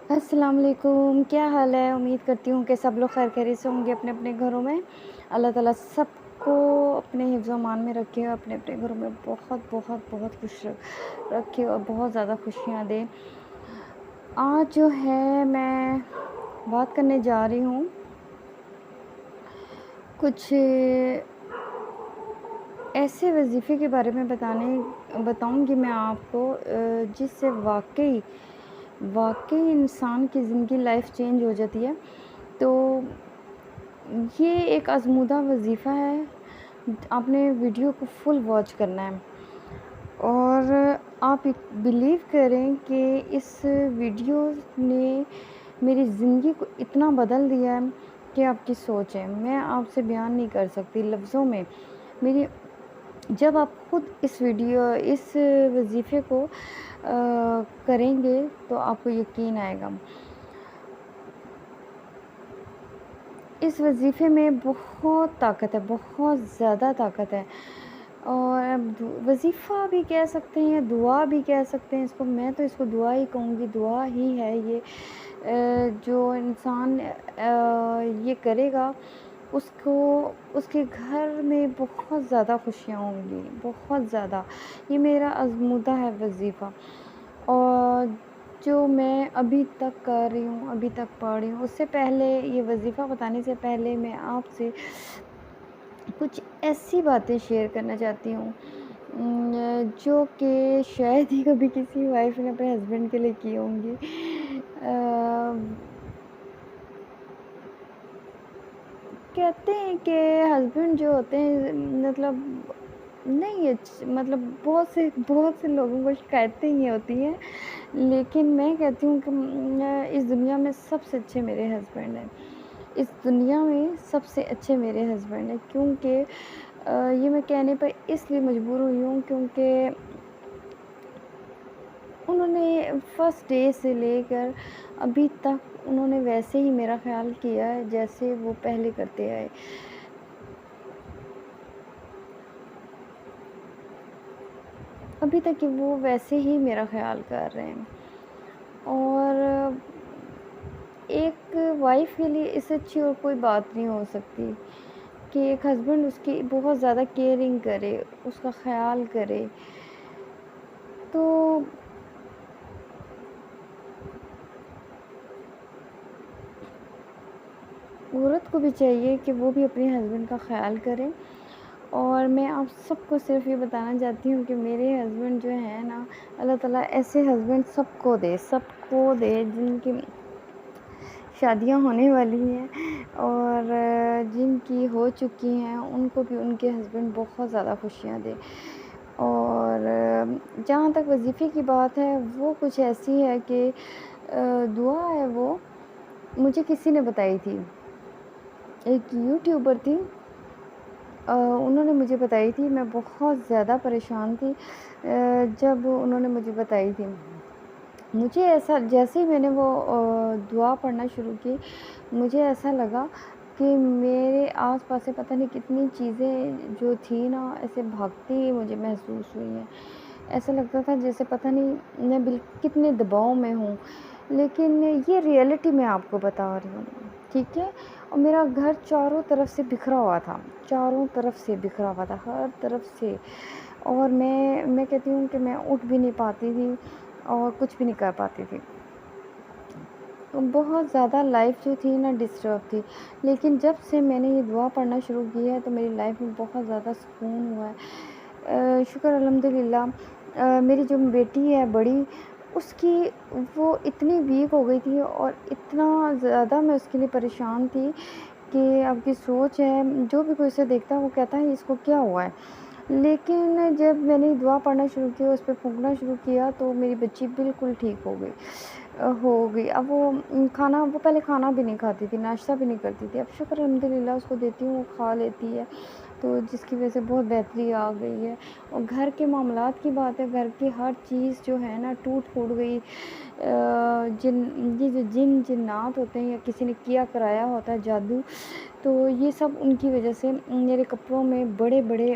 السلام علیکم، کیا حال ہے؟ امید کرتی ہوں کہ سب لوگ خیر خیریت سے ہوں گے اپنے اپنے گھروں میں۔ اللہ تعالیٰ سب کو اپنے حفظ و امان میں رکھے اور اپنے اپنے گھروں میں بہت بہت بہت خوش رکھے اور بہت زیادہ خوشیاں دے۔ آج جو ہے میں بات کرنے جا رہی ہوں کچھ ایسے وظیفے کے بارے میں بتاؤں گی میں آپ کو، جس سے واقعی انسان کی زندگی لائف چینج ہو جاتی ہے۔ تو یہ ایک آزمودہ وظیفہ ہے، آپ نے ویڈیو کو فل واچ کرنا ہے اور آپ بلیو کریں کہ اس ویڈیو نے میری زندگی کو اتنا بدل دیا ہے کہ آپ کی سوچ ہے میں آپ سے بیان نہیں کر سکتی لفظوں میں۔ میری جب آپ خود اس وظیفے کو کریں گے تو آپ کو یقین آئے گا۔ اس وظیفے میں بہت طاقت ہے، بہت زیادہ طاقت ہے، اور وظیفہ بھی کہہ سکتے ہیں، دعا بھی کہہ سکتے ہیں اس کو۔ میں تو اس کو دعا ہی کہوں گی، دعا ہی ہے یہ۔ جو انسان یہ کرے گا اس کے گھر میں بہت زیادہ خوشیاں ہوں گی، بہت زیادہ۔ یہ میرا آزمودہ ہے وظیفہ، اور جو میں ابھی تک کر رہی ہوں، ابھی تک پڑھ رہی ہوں۔ اس سے پہلے، یہ وظیفہ بتانے سے پہلے میں آپ سے کچھ ایسی باتیں شیئر کرنا چاہتی ہوں جو کہ شاید ہی کبھی کسی وائف نے اپنے ہسبینڈ کے لیے کی ہوں گی۔ کہتے ہیں کہ ہسبینڈ جو ہوتے ہیں، مطلب نہیں، مطلب بہت سے لوگوں کو شکایتیں ہی ہوتی ہیں، لیکن میں کہتی ہوں کہ اس دنیا میں سب سے اچھے میرے ہسبینڈ ہیں۔ اس دنیا میں سب سے اچھے میرے ہسبینڈ ہیں، کیونکہ یہ میں کہنے پر اس لیے مجبور ہوئی ہوں کیونکہ انہوں نے فرسٹ ڈے سے لے کر ابھی تک انہوں نے ویسے ہی میرا خیال کیا ہے جیسے وہ پہلے کرتے آئے۔ ابھی تک کہ وہ ویسے ہی میرا خیال کر رہے ہیں، اور ایک وائف کے لیے اس سے اچھی اور کوئی بات نہیں ہو سکتی کہ ایک ہسبینڈ اس کی بہت زیادہ کیئرنگ کرے، اس کا خیال کرے۔ تو عورت کو بھی چاہیے کہ وہ بھی اپنے ہسبینڈ کا خیال کرے، اور میں آپ سب کو صرف یہ بتانا چاہتی ہوں کہ میرے ہسبینڈ جو ہیں نا، اللہ تعالیٰ ایسے ہسبینڈ سب کو دے جن کی شادیاں ہونے والی ہیں اور جن کی ہو چکی ہیں، ان کو بھی ان کے ہسبینڈ بہت زیادہ خوشیاں دے۔ اور جہاں تک وظیفے کی بات ہے، وہ کچھ ایسی ہے کہ دعا ہے، وہ مجھے کسی نے بتائی تھی، ایک یوٹیوبر تھی، انہوں نے مجھے بتائی تھی۔ میں بہت زیادہ پریشان تھی جب انہوں نے مجھے بتائی تھی۔ مجھے ایسا، جیسے ہی میں نے وہ دعا پڑھنا شروع کی، مجھے ایسا لگا کہ میرے آس پاس سے پتہ نہیں کتنی چیزیں جو تھی نا، ایسے بھاگتی مجھے محسوس ہوئی ہیں۔ ایسا لگتا تھا جیسے پتہ نہیں میں کتنے دباؤ میں ہوں، لیکن یہ ریئلٹی میں آپ کو بتا رہی ہوں، ٹھیک ہے؟ اور میرا گھر چاروں طرف سے بکھرا ہوا تھا، ہر طرف سے، اور میں کہتی ہوں کہ میں اٹھ بھی نہیں پاتی تھی اور کچھ بھی نہیں کر پاتی تھی۔ بہت زیادہ لائف جو تھی نا ڈسٹرب تھی، لیکن جب سے میں نے یہ دعا پڑھنا شروع کی ہے تو میری لائف میں بہت زیادہ سکون ہوا ہے، شکر الحمدللہ۔ میری جو بیٹی ہے بڑی، اس کی وہ اتنی ویک ہو گئی تھی اور اتنا زیادہ میں اس کے لیے پریشان تھی کہ آپ کی سوچ ہے، جو بھی کوئی اسے دیکھتا ہے وہ کہتا ہے اس کو کیا ہوا ہے۔ لیکن جب میں نے دعا پڑھنا شروع کیا، اس پہ پھونکنا شروع کیا، تو میری بچی بالکل ٹھیک ہو گئی۔ اب وہ پہلے کھانا بھی نہیں کھاتی تھی، ناشتہ بھی نہیں کرتی تھی، اب شکر الحمدللہ اس کو دیتی ہوں، وہ کھا لیتی ہے، تو جس کی وجہ سے بہت بہتری آ گئی ہے۔ اور گھر کے معاملات کی بات ہے، گھر کی ہر چیز جو ہے نا ٹوٹ پھوٹ گئی۔ یہ جو جنات ہوتے ہیں یا کسی نے کیا کرایا ہوتا ہے جادو، تو یہ سب ان کی وجہ سے میرے کپڑوں میں بڑے بڑے